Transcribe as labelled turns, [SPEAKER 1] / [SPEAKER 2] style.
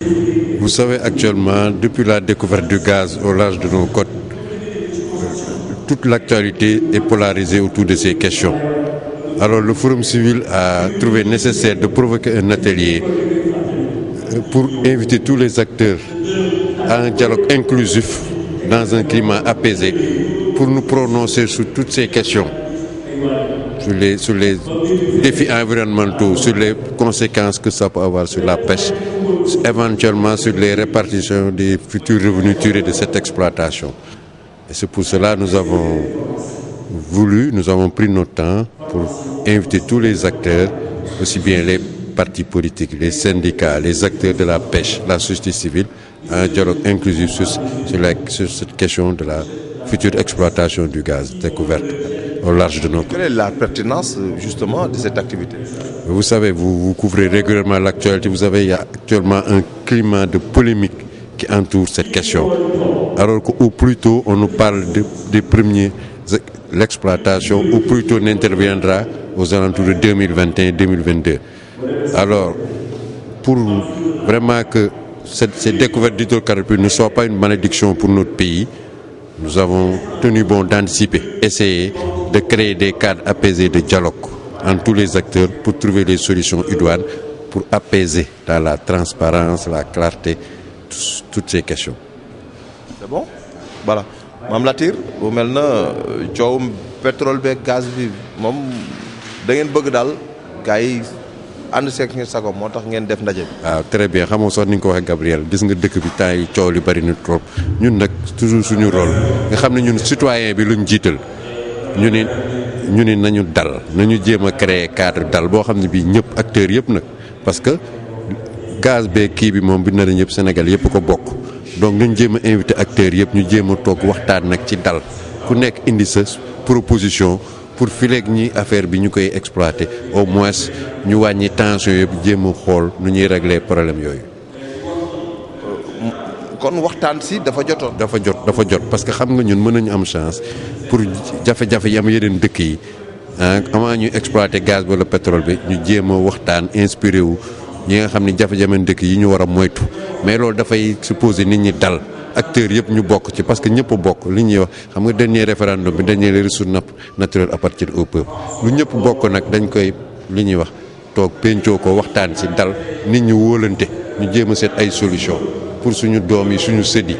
[SPEAKER 1] Vous savez, actuellement, depuis la découverte du gaz au large de nos côtes, toute l'actualité est polarisée autour de ces questions. Alors le Forum civil a trouvé nécessaire de provoquer un atelier pour inviter tous les acteurs à un dialogue inclusif dans un climat apaisé pour nous prononcer sur toutes ces questions, sur les défis environnementaux, sur les conséquences que ça peut avoir sur la pêche, éventuellement sur les répartitions des futurs revenus tirés de cette exploitation. Et c'est pour cela que nous avons pris notre temps pour inviter tous les acteurs, aussi bien les partis politiques, les syndicats, les acteurs de la pêche, la société civile, à un dialogue inclusif sur cette question de la future exploitation du gaz découverte au large de nos côtes.
[SPEAKER 2] Quelle est la pertinence justement de cette activité?
[SPEAKER 1] Vous savez, vous couvrez régulièrement l'actualité. Vous savez, il y a actuellement un climat de polémique qui entoure cette question. Alors qu'au plus tôt on nous parle des premiers l'exploitation, ou plutôt n'interviendra aux alentours de 2021-2022. Alors, pour vraiment que ces découvertes d'hydrocarbures ne soient pas une malédiction pour notre pays, nous avons tenu bon d'anticiper, essayer de créer des cadres apaisés de dialogue entre tous les acteurs pour trouver les solutions idoines pour apaiser dans la transparence, la clarté, toutes ces questions.
[SPEAKER 2] C'est bon? Voilà. Mame Latyr bu mel na coowum pétrole beeg gaz bi moom da ngeen bëgg daal gars yi ànd seeg ngeen sago moo tax ngeen def ndaje bi.
[SPEAKER 1] waaw très bien xamoo sax ni nga ko waxee Gabriel gis nga dëkk bi temps yi coow li bari na trop ñun nag toujours suñu rôle nga xam ne ñun citoyen bi luñ jiital ñu ni nañu dal nañu jéem a créer cadre dal boo xam ne bii ñëpp acteurs yëpp nag parce que gaz beeg kii bi moom bi nar a ñëpp Sénégal yëpp ko bokk. Donc ñu jéem a invité acteurs yëpp ñu jéem a toog waxtaan nag ci dal ku nekk indi sa proposition pour fileeg ñi affaire bi ñu koy exploiter au moins ñu wàññi tension yëpp jéem a xool nu ñuy régler problème yooyu.
[SPEAKER 2] kon waxtaan si dafa jotoon.
[SPEAKER 1] dafa jot parce que xam nga ñun mën nañu am chance pour jafe-jafe yi am yeneen dëkk yi avant ñuy exploiter gaz wala pétrole bi ñu jéem a waxtaan inspiré wu. ñi nga xam ne jafe-jafe dëkk yi ñu war a moytu mais loolu dafay supposer nit ñi dal acteurs yëpp ñu bokk ci parce que ñëpp a bokk li ñuy wax xam nga dernier référendum bi dañ ne les ressources naturelles appartiennent au peuple lu ñëpp bokk nag dañ koy li ñuy wax toog pencoo ko waxtaan ci dal nit ñi wóolante ñu jéem a seet ay solution pour suñu doom yi suñu sët yi